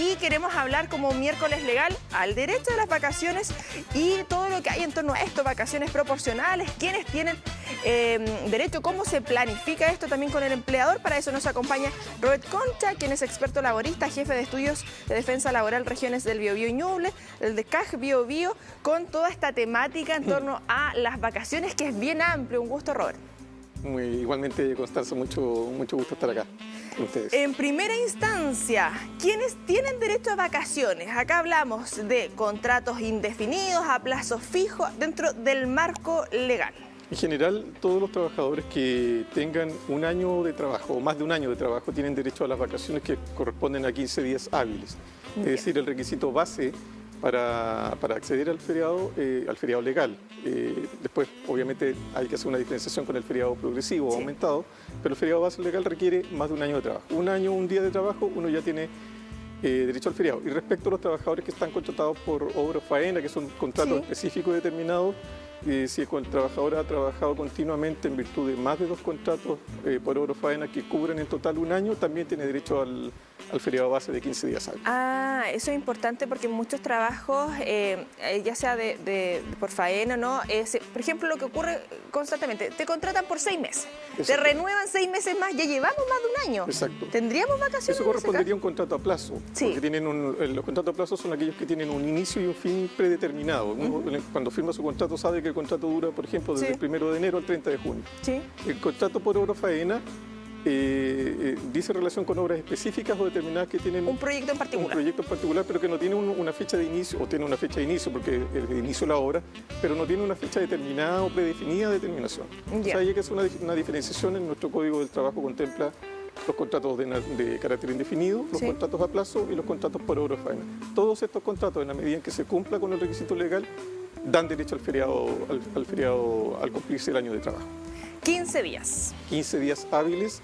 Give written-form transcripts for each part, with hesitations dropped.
y queremos hablar como miércoles legal al derecho de las vacaciones y todo lo que hay en torno a esto, vacaciones proporcionales, quiénes tienen derecho, cómo se planifica esto también con el empleador. Para eso nos acompaña Robert Concha, quien es experto laborista, jefe de estudios de defensa laboral regiones del Biobío y Ñuble, el de CAG Biobío, con toda esta temática en torno a las vacaciones, que es bien amplio. Un gusto, Robert. Igualmente, Constanza, mucho gusto estar acá con ustedes. En primera instancia, ¿quiénes tienen derecho a vacaciones? Acá hablamos de contratos indefinidos a plazo fijo dentro del marco legal. En general, todos los trabajadores que tengan un año de trabajo o más de un año de trabajo tienen derecho a las vacaciones que corresponden a 15 días hábiles. Es decir, el requisito base para acceder al feriado legal. Después, obviamente, hay que hacer una diferenciación con el feriado progresivo o aumentado, pero el feriado base legal requiere más de un año de trabajo. Un año, un día de trabajo, uno ya tiene derecho al feriado. Y respecto a los trabajadores que están contratados por obra o faena, que son contratos específicos determinados, si el trabajador ha trabajado continuamente en virtud de más de 2 contratos por obra o faena que cubren en total un año, también tiene derecho al feriado base de 15 días hábiles. Ah, eso es importante porque en muchos trabajos, ya sea por faena o no, por ejemplo, lo que ocurre constantemente, te contratan por 6 meses, te renuevan 6 meses más, ya llevamos más de un año. Exacto. ¿Tendríamos vacaciones? Eso correspondería a un contrato a plazo, porque los contratos a plazo son aquellos que tienen un inicio y un fin predeterminado. Uno, cuando firma su contrato, sabe que el contrato dura, por ejemplo, desde el 1 de enero al 30 de junio. El contrato por obra o faena dice relación con obras específicas o determinadas que tienen un proyecto en particular. Un proyecto en particular, pero que no tiene una fecha de inicio, o tiene una fecha de inicio porque el inicio de la obra, pero no tiene una fecha determinada o predefinida de terminación. O sea, hay que hacer una diferenciación. En nuestro Código del Trabajo contempla los contratos de carácter indefinido, los contratos a plazo y los contratos por obra o faena. Todos estos contratos, en la medida en que se cumpla con el requisito legal, dan derecho al feriado al cumplirse el año de trabajo. 15 días. 15 días hábiles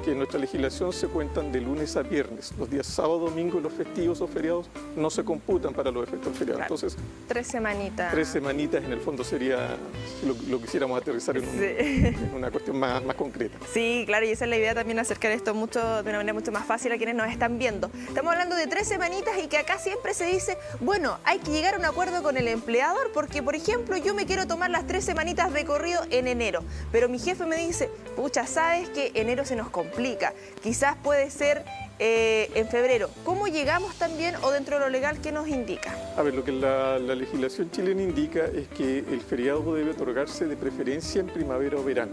que en nuestra legislación se cuentan de lunes a viernes. Los días sábado, domingo y los festivos o feriados no se computan para los efectos del feriado. Claro. Entonces, 3 semanitas. 3 semanitas en el fondo sería, si lo quisiéramos aterrizar en una cuestión más concreta. Sí, claro, y esa es la idea también, acercar esto de una manera mucho más fácil a quienes nos están viendo. Estamos hablando de 3 semanitas y que acá siempre se dice, bueno, hay que llegar a un acuerdo con el empleador porque, por ejemplo, yo me quiero tomar las 3 semanitas de corrido en enero, pero mi jefe me dice, pucha, sabes que enero se nos complica, quizás puede ser en febrero. ¿Cómo llegamos también, o dentro de lo legal, qué nos indica? A ver, lo que la legislación chilena indica es que el feriado debe otorgarse de preferencia en primavera o verano.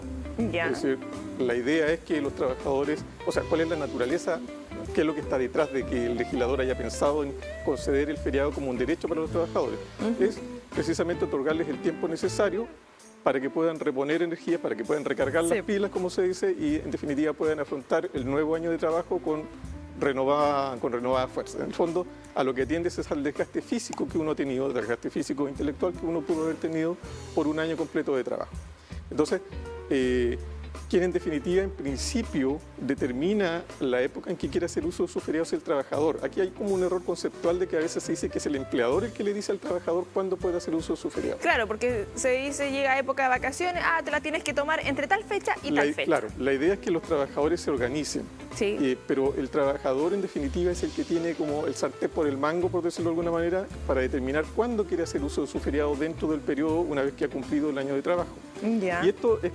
Ya. Es decir, la idea es que los trabajadores, o sea, ¿cuál es la naturaleza? ¿Qué es lo que está detrás de que el legislador haya pensado en conceder el feriado como un derecho para los trabajadores? Es precisamente otorgarles el tiempo necesario para que puedan reponer energía, para que puedan recargar las pilas, como se dice, y en definitiva puedan afrontar el nuevo año de trabajo con renovada fuerza. En el fondo, a lo que atiende es al desgaste físico que uno ha tenido, el desgaste físico e intelectual que uno pudo haber tenido por un año completo de trabajo. Entonces, quien en definitiva, en principio, determina la época en que quiere hacer uso de su feriado es el trabajador. Aquí hay como un error conceptual de que a veces se dice que es el empleador el que le dice al trabajador cuándo puede hacer uso de su feriado. Claro, porque se dice, llega época de vacaciones, te la tienes que tomar entre tal fecha y tal fecha. Claro, la idea es que los trabajadores se organicen, pero el trabajador en definitiva es el que tiene como el sartén por el mango, por decirlo de alguna manera, para determinar cuándo quiere hacer uso de su feriado dentro del periodo una vez que ha cumplido el año de trabajo. Ya. Y esto es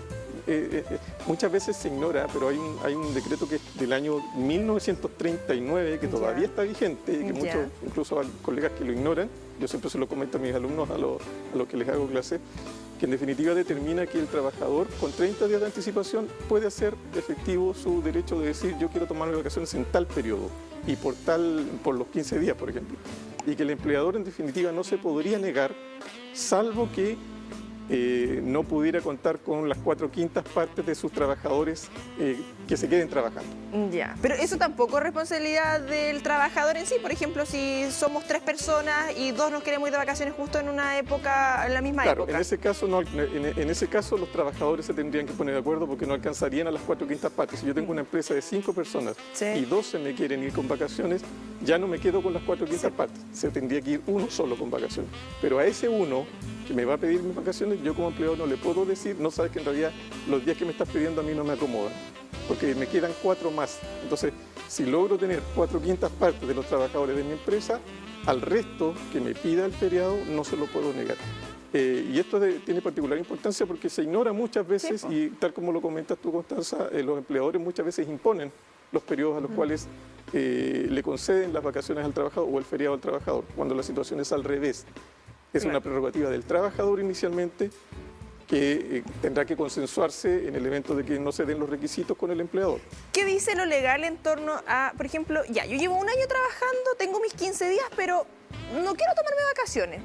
muchas veces se ignora, pero hay un decreto que es del año 1939 que todavía está vigente y que muchos, incluso hay colegas que lo ignoran. Yo siempre se lo comento a mis alumnos, a los que les hago clase, que en definitiva determina que el trabajador con 30 días de anticipación puede hacer efectivo su derecho de decir yo quiero tomarme vacaciones en tal periodo y por los 15 días, por ejemplo. Y que el empleador en definitiva no se podría negar, salvo que no pudiera contar con las 4/5 partes de sus trabajadores que se queden trabajando. Ya, pero eso tampoco es responsabilidad del trabajador en sí. Por ejemplo, si somos 3 personas y 2 nos queremos ir de vacaciones justo en una época, en la misma época. En ese caso los trabajadores se tendrían que poner de acuerdo porque no alcanzarían a las 4/5 partes. Si yo tengo una empresa de 5 personas y 2 se me quieren ir con vacaciones, ya no me quedo con las 4/5 partes. Se tendría que ir uno solo con vacaciones. Pero a ese uno que me va a pedir mis vacaciones, yo como empleador no le puedo decir, no, sabes que en realidad los días que me estás pidiendo a mí no me acomodan, porque me quedan 4 más. Entonces, si logro tener 4/5 partes de los trabajadores de mi empresa, al resto que me pida el feriado no se lo puedo negar. Y esto tiene particular importancia porque se ignora muchas veces, sí, y tal como lo comentas tú, Constanza, los empleadores muchas veces imponen los periodos a los cuales le conceden las vacaciones al trabajador o el feriado al trabajador, cuando la situación es al revés. Es una prerrogativa del trabajador inicialmente, que tendrá que consensuarse en el evento de que no se den los requisitos con el empleador. ¿Qué dice lo legal en torno a, por ejemplo, ya, yo llevo un año trabajando, tengo mis 15 días, pero no quiero tomarme vacaciones?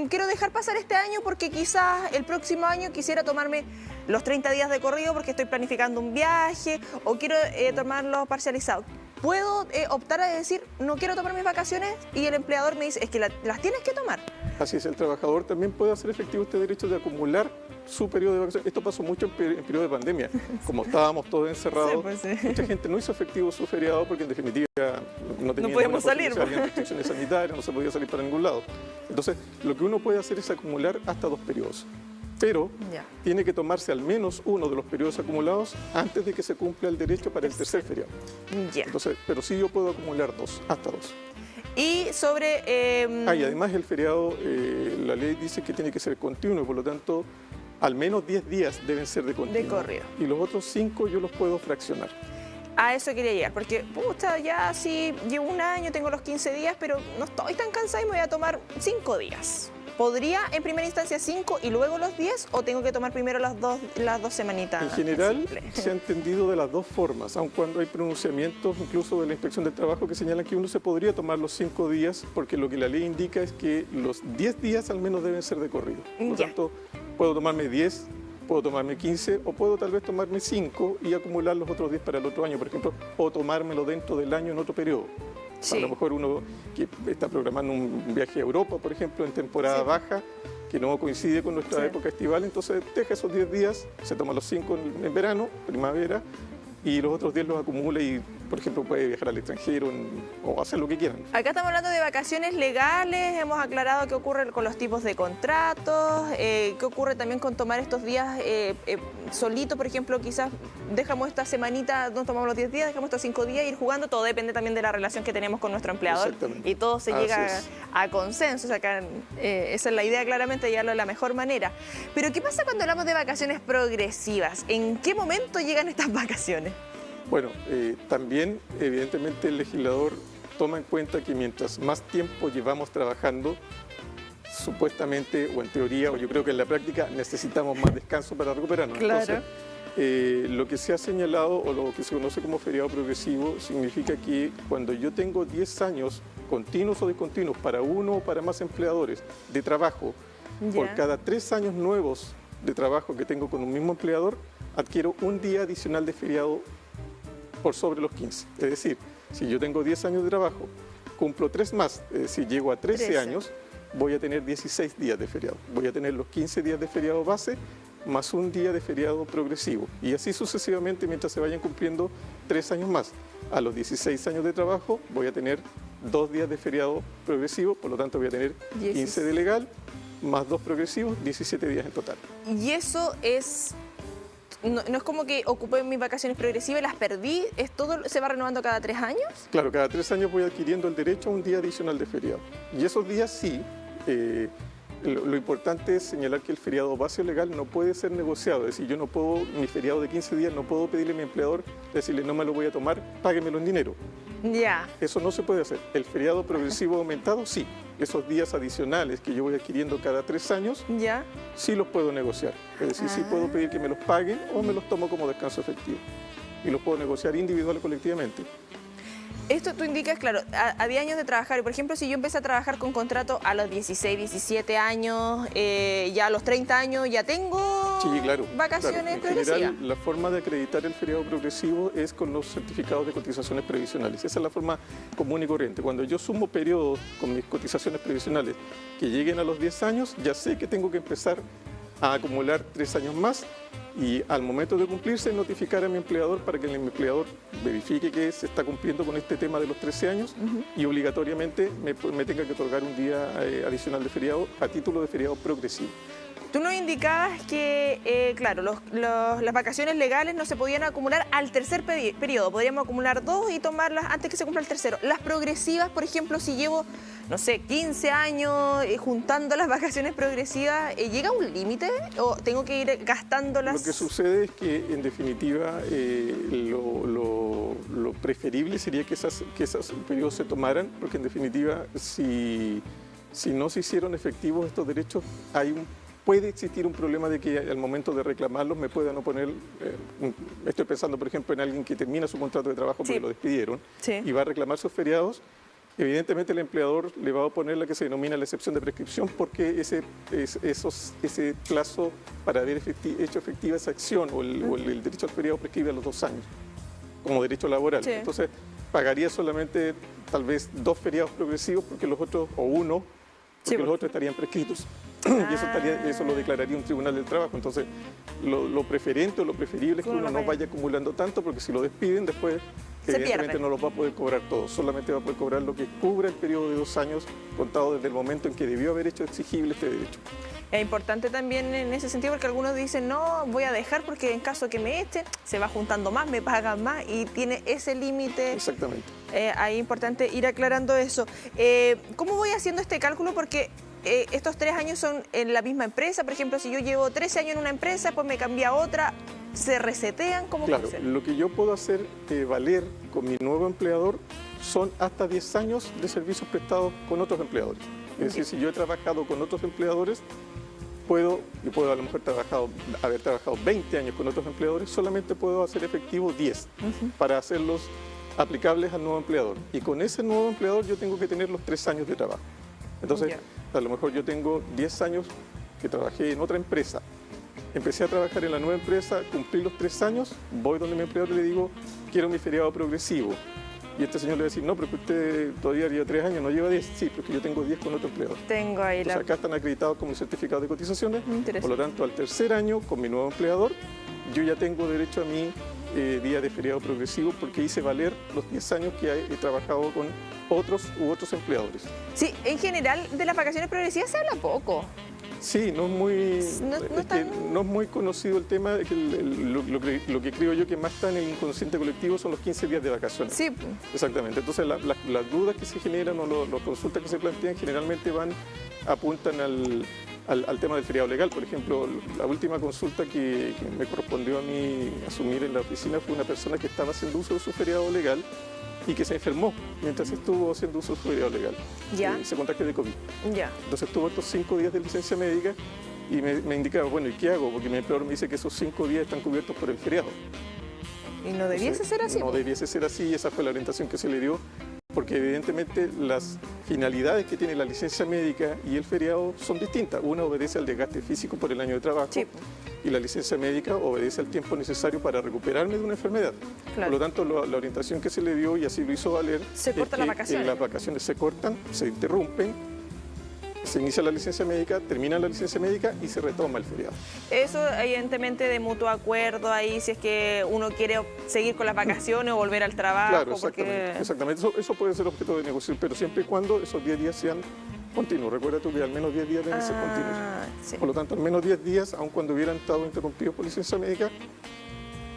Quiero dejar pasar este año porque quizás el próximo año quisiera tomarme los 30 días de corrido porque estoy planificando un viaje o quiero tomarlos parcializados. ¿Puedo optar a decir, no quiero tomar mis vacaciones? Y el empleador me dice, es que las tienes que tomar. Así es, el trabajador también puede hacer efectivo este derecho de acumular su periodo de vacaciones. Esto pasó mucho en periodo de pandemia. Como estábamos todos encerrados, mucha gente no hizo efectivo su feriado porque en definitiva no podíamos salir. Había restricciones sanitarias, no se podía salir para ningún lado. Entonces, lo que uno puede hacer es acumular hasta 2 periodos. Pero tiene que tomarse al menos uno de los periodos acumulados antes de que se cumpla el derecho para el tercer feriado. Entonces, pero sí yo puedo acumular hasta 2. Y sobre... y además el feriado, la ley dice que tiene que ser continuo, por lo tanto, al menos 10 días deben ser de continuo. De corrido. Y los otros 5 yo los puedo fraccionar. A eso quería llegar, porque pucha, ya sí llevo un año, tengo los 15 días, pero no estoy tan cansada y me voy a tomar 5 días. ¿Podría en primera instancia 5 y luego los 10 o tengo que tomar primero las dos semanitas? En general se ha entendido de las dos formas, aun cuando hay pronunciamientos incluso de la Inspección del Trabajo que señalan que uno se podría tomar los 5 días porque lo que la ley indica es que los 10 días al menos deben ser de corrido. Por lo tanto, puedo tomarme 10, puedo tomarme 15 o puedo tal vez tomarme 5 y acumular los otros 10 para el otro año, por ejemplo, o tomármelo dentro del año en otro periodo. A lo mejor uno que está programando un viaje a Europa, por ejemplo, en temporada baja, que no coincide con nuestra época estival, entonces deja esos 10 días, se toma los 5 en verano, primavera, y los otros 10 los acumula y, por ejemplo, puede viajar al extranjero o hacer lo que quieran. Acá estamos hablando de vacaciones legales, hemos aclarado qué ocurre con los tipos de contratos, qué ocurre también con tomar estos días solito, por ejemplo, quizás dejamos esta semanita, no tomamos los 10 días, dejamos estos 5 días, ir jugando, todo depende también de la relación que tenemos con nuestro empleador y todo se llega a consenso, o sea, acá, esa es la idea claramente, llevarlo de la mejor manera. Pero ¿qué pasa cuando hablamos de vacaciones progresivas? ¿En qué momento llegan estas vacaciones? Bueno, también evidentemente el legislador toma en cuenta que mientras más tiempo llevamos trabajando, supuestamente o en teoría o yo creo que en la práctica necesitamos más descanso para recuperarnos. Claro. Entonces, lo que se ha señalado o lo que se conoce como feriado progresivo significa que cuando yo tengo 10 años continuos o discontinuos para uno o para más empleadores de trabajo, por cada 3 años nuevos de trabajo que tengo con un mismo empleador, adquiero un día adicional de feriado por sobre los 15. Es decir, si yo tengo 10 años de trabajo, cumplo 3 más, es decir, llego a 13 años, voy a tener 16 días de feriado. Voy a tener los 15 días de feriado base más un día de feriado progresivo. Y así sucesivamente mientras se vayan cumpliendo 3 años más. A los 16 años de trabajo voy a tener 2 días de feriado progresivo, por lo tanto voy a tener 15 de legal, más 2 progresivos, 17 días en total. Y eso es... No es como que ocupé mis vacaciones progresivas y las perdí, ¿se va renovando cada 3 años? Claro, cada 3 años voy adquiriendo el derecho a un día adicional de feriado. Y esos días sí, lo importante es señalar que el feriado base legal no puede ser negociado. Es decir, yo no puedo, mi feriado de 15 días, no puedo pedirle a mi empleador, decirle no me lo voy a tomar, páguemelo en dinero. Eso no se puede hacer. El feriado progresivo aumentado, sí. Esos días adicionales que yo voy adquiriendo cada 3 años, sí los puedo negociar. Es decir, sí puedo pedir que me los paguen o me los tomo como descanso efectivo. Y los puedo negociar individual o colectivamente. Esto tú indicas, claro, a 10 años de trabajar, y por ejemplo, si yo empecé a trabajar con contrato a los 16, 17 años, ya a los 30 años ya tengo vacaciones progresivas. En general, la forma de acreditar el feriado progresivo es con los certificados de cotizaciones previsionales. Esa es la forma común y corriente. Cuando yo sumo periodos con mis cotizaciones previsionales que lleguen a los 10 años, ya sé que tengo que empezar a acumular 3 años más y al momento de cumplirse notificar a mi empleador para que el empleador verifique que se está cumpliendo con este tema de los 13 años y obligatoriamente me tenga que otorgar un día adicional de feriado a título de feriado progresivo. Tú nos indicabas que, claro, las vacaciones legales no se podían acumular al tercer periodo. Podríamos acumular 2 y tomarlas antes que se cumpla el tercero. Las progresivas, por ejemplo, si llevo, no sé, 15 años juntando las vacaciones progresivas, ¿llega a un límite o tengo que ir gastándolas? Lo que sucede es que, en definitiva, lo preferible sería que esos periodos se tomaran, porque, en definitiva, si no se hicieron efectivos estos derechos, puede existir un problema de que al momento de reclamarlos me puedan oponer. Estoy pensando, por ejemplo, en alguien que termina su contrato de trabajo porque lo despidieron y va a reclamar sus feriados. Evidentemente el empleador le va a oponer la que se denomina la excepción de prescripción, porque ese plazo para haber hecho efectiva esa acción o el derecho al feriado prescribe a los 2 años como derecho laboral. Entonces pagaría solamente tal vez 2 feriados progresivos porque los otros, o 1, porque los otros estarían prescritos. Y eso lo declararía un tribunal del trabajo. Entonces, lo preferente o lo preferible es que uno no vaya acumulando tanto, porque si lo despiden después, evidentemente no los va a poder cobrar todos. Solamente va a poder cobrar lo que cubra el periodo de 2 años contado desde el momento en que debió haber hecho exigible este derecho. Es importante también en ese sentido, porque algunos dicen, no, voy a dejar porque en caso que me echen, se va juntando más, me pagan más y tiene ese límite. Exactamente. Ahí es importante ir aclarando eso. ¿Cómo voy haciendo este cálculo? Porque estos 3 años son en la misma empresa. Por ejemplo, si yo llevo 13 años en una empresa, pues me cambia a otra, ¿se resetean? ¿Cómo funciona? Lo que yo puedo hacer valer con mi nuevo empleador son hasta 10 años de servicios prestados con otros empleadores. Es decir, si yo he trabajado con otros empleadores, puedo a lo mejor haber trabajado 20 años con otros empleadores, solamente puedo hacer efectivo 10 para hacerlos aplicables al nuevo empleador. Y con ese nuevo empleador yo tengo que tener los 3 años de trabajo. Entonces, a lo mejor yo tengo 10 años que trabajé en otra empresa. Empecé a trabajar en la nueva empresa, cumplí los 3 años, voy donde mi empleador y le digo, quiero mi feriado progresivo. Y este señor le va a decir, no, pero que usted todavía lleva 3 años, no lleva 10. Sí, porque yo tengo 10 con otro empleador. Tengo ahí Entonces, acá están acreditados como certificado de cotizaciones. Por lo tanto, al tercer año, con mi nuevo empleador, yo ya tengo derecho a mi día de feriado progresivo, porque hice valer los 10 años que he trabajado con otros empleadores. Sí, en general de las vacaciones progresivas se habla poco. Sí, no es muy conocido el tema. Lo que creo yo que más está en el inconsciente colectivo son los 15 días de vacaciones. Sí. Exactamente. Entonces las dudas que se generan o las consultas que se plantean generalmente apuntan al tema del feriado legal. Por ejemplo, la última consulta que me correspondió a mí asumir en la oficina fue una persona que estaba haciendo uso de su feriado legal y que se enfermó mientras estuvo haciendo uso de su feriado legal. Se contagió de COVID. Entonces tuvo estos 5 días de licencia médica y me indicaba, bueno, ¿y qué hago? Porque mi empleador me dice que esos 5 días están cubiertos por el feriado. ¿Y no debiese ser así? No debiese ser así, y esa fue la orientación que se le dio, porque evidentemente las finalidades que tiene la licencia médica y el feriado son distintas. Una obedece al desgaste físico por el año de trabajo y la licencia médica obedece al tiempo necesario para recuperarme de una enfermedad. Por lo tanto, la orientación que se le dio, y así lo hizo valer, es que las vacaciones se cortan, se interrumpen, se inicia la licencia médica, termina la licencia médica y se retoma el feriado. Eso evidentemente de mutuo acuerdo ahí, si es que uno quiere seguir con las vacaciones o volver al trabajo. Claro, exactamente. Eso puede ser objeto de negociación, pero siempre y cuando esos 10 días sean continuos. Recuerda tú que al menos 10 días deben ser continuos. Por lo tanto, al menos 10 días, aun cuando hubieran estado interrumpidos por licencia médica,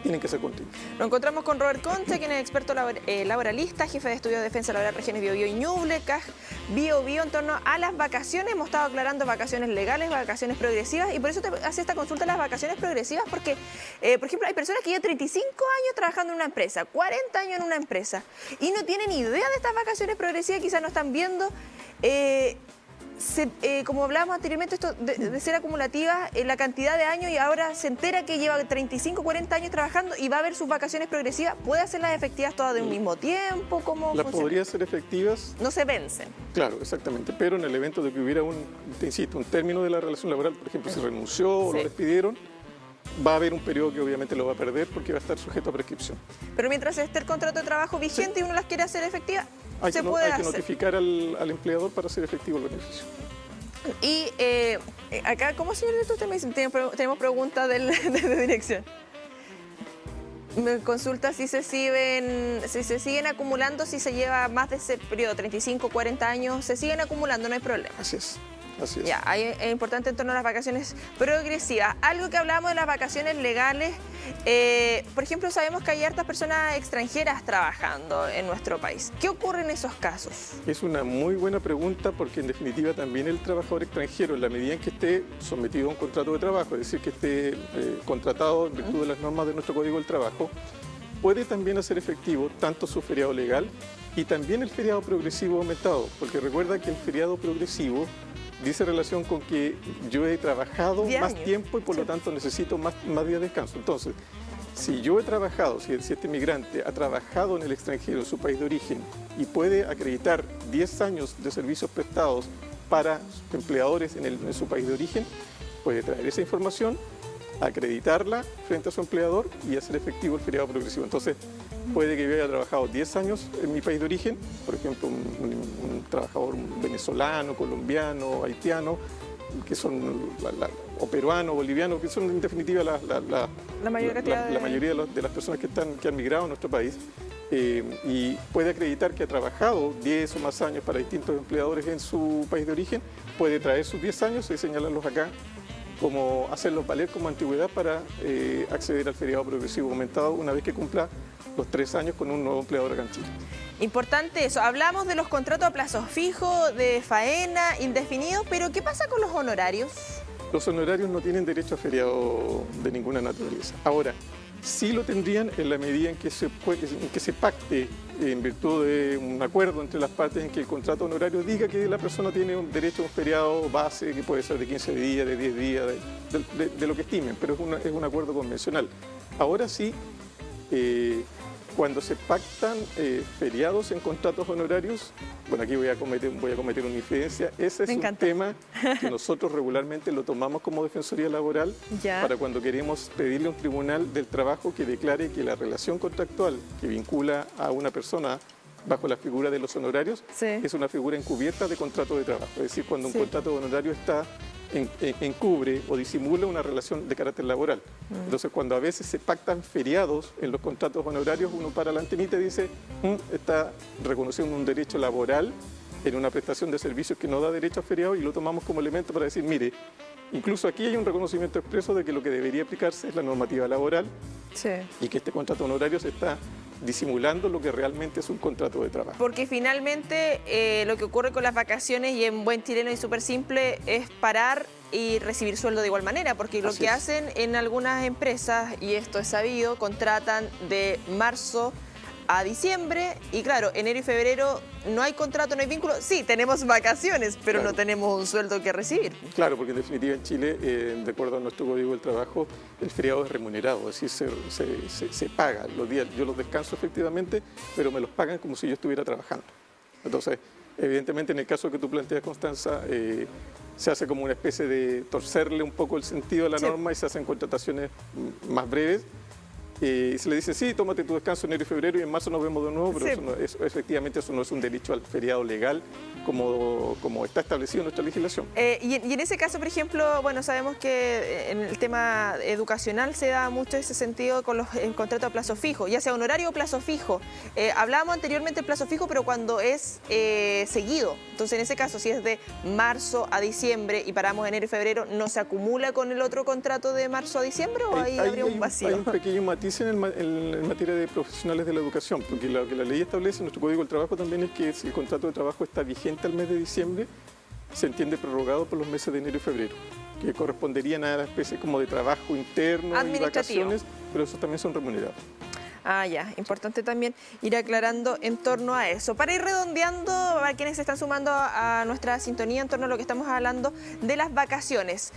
tienen que ser continuos. Nos encontramos con Robert Concha, quien es experto laboralista, jefe de estudio de defensa laboral regiones Biobío y Ñuble, CAG Biobío, en torno a las vacaciones. Hemos estado aclarando vacaciones legales, vacaciones progresivas, y por eso te hace esta consulta de las vacaciones progresivas, porque, por ejemplo, hay personas que llevan 35 años trabajando en una empresa, 40 años en una empresa, y no tienen idea de estas vacaciones progresivas, quizás no están viendo. Como hablábamos anteriormente, esto de ser acumulativa, la cantidad de años, y ahora se entera que lleva 35, 40 años trabajando y va a ver sus vacaciones progresivas. ¿Puede hacerlas efectivas todas de un mismo tiempo? ¿Cómo las funciona? Podría ser efectivas. No se vencen. Claro, exactamente. Pero en el evento de que hubiera un término de la relación laboral, por ejemplo, se renunció o lo despidieron, va a haber un periodo que obviamente lo va a perder porque va a estar sujeto a prescripción. Pero mientras esté el contrato de trabajo vigente y uno las quiere hacer efectivas, hay que notificar al empleador para hacer efectivo el beneficio. Y acá, ¿cómo señor? Usted me dice, tenemos preguntas de dirección. Me consulta si se siguen acumulando, si se lleva más de ese periodo, 35, 40 años, se siguen acumulando, no hay problema. Así es. Así es. Ya, ahí es importante en torno a las vacaciones progresivas. Algo que hablamos de las vacaciones legales, por ejemplo, sabemos que hay hartas personas extranjeras trabajando en nuestro país. ¿Qué ocurre en esos casos? Es una muy buena pregunta porque en definitiva también el trabajador extranjero, en la medida en que esté sometido a un contrato de trabajo, es decir, que esté contratado en virtud de las normas de nuestro Código del Trabajo, puede también hacer efectivo tanto su feriado legal y también el feriado progresivo aumentado, porque recuerda que el feriado progresivo dice relación con que yo he trabajado más tiempo y por lo tanto necesito más días de descanso. Entonces, si yo he trabajado, si este migrante ha trabajado en el extranjero, en su país de origen, y puede acreditar 10 años de servicios prestados para empleadores en su país de origen, puede traer esa información, acreditarla frente a su empleador y hacer efectivo el feriado progresivo. Entonces, puede que yo haya trabajado 10 años en mi país de origen, por ejemplo, un trabajador venezolano, colombiano, haitiano, que son, o peruano, boliviano, que son en definitiva la mayoría de las personas que han migrado a nuestro país, y puede acreditar que ha trabajado 10 o más años para distintos empleadores en su país de origen, puede traer sus 10 años y señalarlos acá, como hacerlos valer como antigüedad para acceder al feriado progresivo aumentado una vez que cumpla los 3 años con un nuevo empleador acá en Chile. Importante eso. Hablamos de los contratos a plazo fijo, de faena, indefinido, pero ¿qué pasa con los honorarios? Los honorarios no tienen derecho a feriado de ninguna naturaleza. Ahora, sí lo tendrían en la medida en que se pacte en virtud de un acuerdo entre las partes en que el contrato honorario diga que la persona tiene un derecho a un feriado base que puede ser de 15 días, de 10 días, de lo que estimen, pero es un acuerdo convencional. Ahora sí, cuando se pactan feriados en contratos honorarios, bueno, aquí voy a cometer una infidencia, ese es un tema que nosotros regularmente lo tomamos como Defensoría Laboral para cuando queremos pedirle a un tribunal del trabajo que declare que la relación contractual que vincula a una persona bajo la figura de los honorarios es una figura encubierta de contrato de trabajo. Es decir, cuando un contrato de honorario encubre o disimula una relación de carácter laboral. Entonces, cuando a veces se pactan feriados en los contratos honorarios, uno para la antenita y dice, está reconociendo un derecho laboral en una prestación de servicios que no da derecho a feriado, y lo tomamos como elemento para decir, mire, incluso aquí hay un reconocimiento expreso de que lo que debería aplicarse es la normativa laboral y que este contrato honorario se está disimulando lo que realmente es un contrato de trabajo. Porque finalmente lo que ocurre con las vacaciones, y en buen chileno y súper simple, es parar y recibir sueldo de igual manera, porque lo que hacen en algunas empresas, y esto es sabido, contratan de marzo a diciembre, y claro, enero y febrero no hay contrato, no hay vínculo. Sí, tenemos vacaciones, pero no tenemos un sueldo que recibir. Claro, porque en definitiva en Chile, de acuerdo a nuestro Código del Trabajo, el feriado es remunerado, es decir, se paga los días. Yo los descanso efectivamente, pero me los pagan como si yo estuviera trabajando. Entonces, evidentemente, en el caso que tú planteas, Constanza, se hace como una especie de torcerle un poco el sentido de la norma y se hacen contrataciones más breves. Y se le dice, sí, tómate tu descanso en enero y febrero y en marzo nos vemos de nuevo, pero efectivamente eso no es un derecho al feriado legal como está establecido en nuestra legislación. Y en ese caso, por ejemplo, bueno, sabemos que en el tema educacional se da mucho ese sentido con los contratos a plazo fijo, ya sea honorario o plazo fijo. Hablábamos anteriormente del plazo fijo, pero cuando es seguido. Entonces, en ese caso, si es de marzo a diciembre y paramos enero y febrero, ¿no se acumula con el otro contrato de marzo a diciembre o ahí habría un vacío? Hay un pequeño matiz en materia de profesionales de la educación, porque lo que la ley establece en nuestro Código del Trabajo también es que si el contrato de trabajo está vigente al mes de diciembre, se entiende prorrogado por los meses de enero y febrero, que corresponderían a una especie como de trabajo interno y vacaciones, pero esos también son remunerados. Ya, importante también ir aclarando en torno a eso. Para ir redondeando, para quienes se están sumando a nuestra sintonía en torno a lo que estamos hablando de las vacaciones.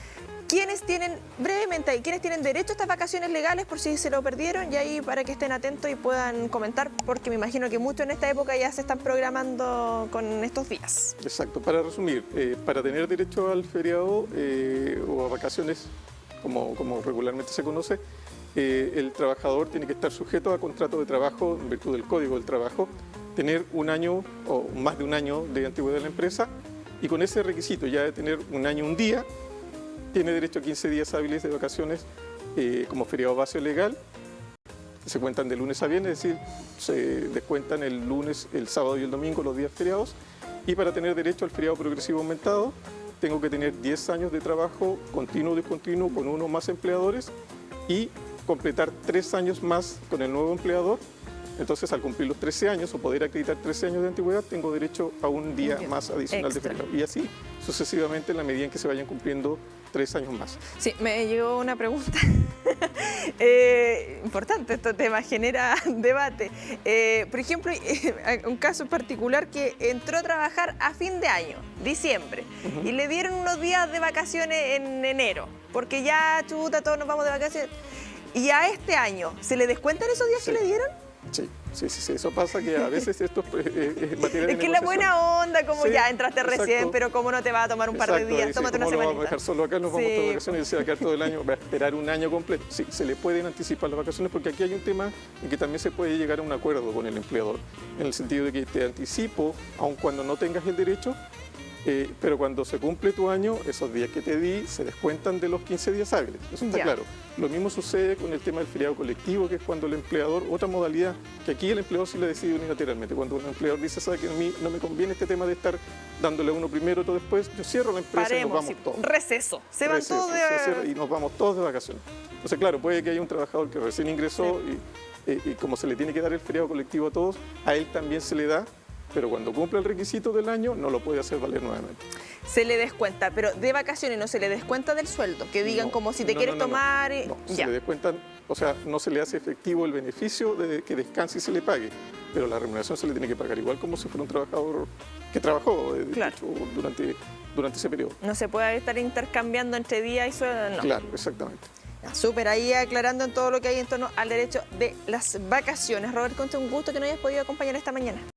¿Quiénes tienen, brevemente, quiénes tienen derecho a estas vacaciones legales por si se lo perdieron? Y ahí para que estén atentos y puedan comentar, porque me imagino que muchos en esta época ya se están programando con estos días. Exacto. Para resumir, para tener derecho al feriado o a vacaciones, como regularmente se conoce, el trabajador tiene que estar sujeto a contrato de trabajo en virtud del Código del Trabajo, tener un año o más de un año de antigüedad de la empresa, y con ese requisito ya de tener un año, un día, tiene derecho a 15 días hábiles de vacaciones como feriado base legal. Se cuentan de lunes a viernes, es decir, se descuentan el lunes, el sábado y el domingo, los días feriados. Y para tener derecho al feriado progresivo aumentado, tengo que tener 10 años de trabajo continuo o discontinuo con uno o más empleadores y completar 3 años más con el nuevo empleador. Entonces, al cumplir los 13 años o poder acreditar 13 años de antigüedad, tengo derecho a un día más adicional de feriado. Y así sucesivamente en la medida en que se vayan cumpliendo 3 años más. Sí, me llegó una pregunta importante, este tema genera debate. Por ejemplo, un caso particular que entró a trabajar a fin de año, diciembre, y le dieron unos días de vacaciones en enero, porque ya, chuta, todos nos vamos de vacaciones. Y a este año, ¿se le descuentan esos días que le dieron? Sí. Eso pasa que a veces esto es materia de Es que la buena onda, como sí, ya entraste exacto. recién, pero cómo no te va a tomar un par de días, tómate una semanita. Lo vamos a dejar solo acá, nos vamos todas vacaciones y se va a quedar todo el año, va a esperar un año completo. Sí, se le pueden anticipar las vacaciones porque aquí hay un tema en que también se puede llegar a un acuerdo con el empleador, en el sentido de que te anticipo, aun cuando no tengas el derecho, pero cuando se cumple tu año, esos días que te di se descuentan de los 15 días hábiles, eso está claro. Lo mismo sucede con el tema del feriado colectivo, que es cuando el empleador, otra modalidad, que aquí el empleador sí la decide unilateralmente, cuando un empleador dice, sabe que a mí no me conviene este tema de estar dándole a uno primero, otro después, yo cierro la empresa y nos vamos todos. Receso, se van todos de... Y nos vamos todos de vacaciones. Entonces, claro, puede que haya un trabajador que recién ingresó y como se le tiene que dar el feriado colectivo a todos, a él también se le da, pero cuando cumple el requisito del año no lo puede hacer valer nuevamente. Se le descuenta, pero de vacaciones no se le descuenta del sueldo, que digan como si te quieres tomar... No, se le descuentan, o sea, no se le hace efectivo el beneficio de que descanse y se le pague, pero la remuneración se le tiene que pagar igual como si fuera un trabajador que trabajó hecho, durante ese periodo. No se puede estar intercambiando entre días y sueldo, no. Claro, exactamente. Súper, ahí aclarando en todo lo que hay en torno al derecho de las vacaciones. Robert Concha, un gusto que nos hayas podido acompañar esta mañana.